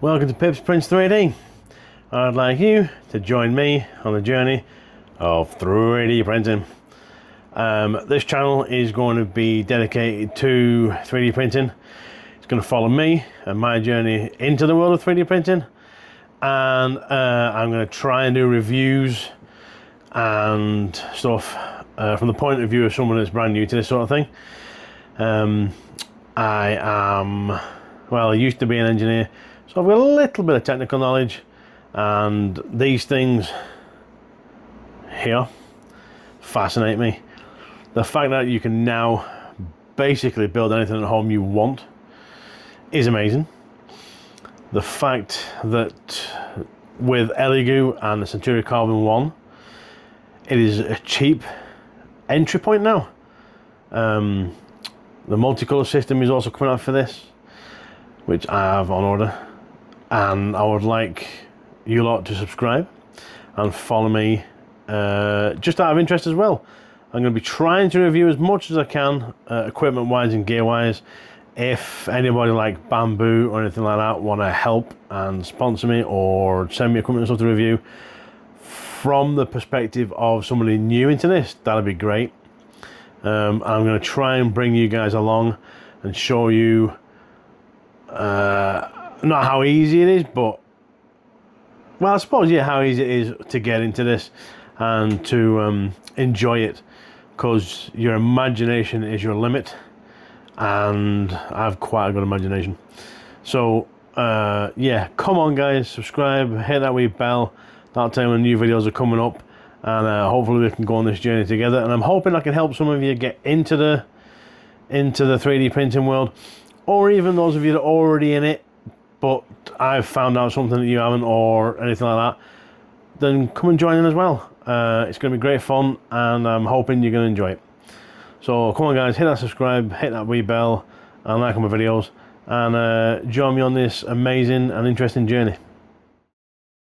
Welcome to Peeps Prints 3D. I'd like you to join me on the journey of 3D printing. This channel is going to be dedicated to 3D printing. It's going to follow me and my journey into the world of 3D printing, and I'm going to try and do reviews and stuff from the point of view of someone that's brand new to this sort of thing. I used to be an engineer, so I've got a little bit of technical knowledge, and these things here fascinate me. The fact that you can now basically build anything at home you want is amazing. The fact that with Elegoo and the Centuria Carbon 1, it is a cheap entry point now. The multicolor system is also coming out for this, which I have on order, and I would like you lot to subscribe and follow me just out of interest as well. I'm going to be trying to review as much as I can, equipment wise and gear wise. If anybody like Bamboo or anything like that want to help and sponsor me or send me equipment and stuff to review from the perspective of somebody new into this, that'd be great. I'm going to try and bring you guys along and show you not how easy it is, but well, I suppose, yeah, how easy it is to get into this and to enjoy it, because your imagination is your limit, and I have quite a good imagination. So yeah, come on guys, subscribe, hit that wee bell, that'll tell you when new videos are coming up, and hopefully we can go on this journey together. And I'm hoping I can help some of you get into the 3D printing world, or even those of you that are already in it but I've found out something that you haven't or anything like that, then come and join in as well. It's going to be great fun, and I'm hoping you're going to enjoy it. So come on guys, hit that subscribe, hit that wee bell, and like my videos, and join me on this amazing and interesting journey.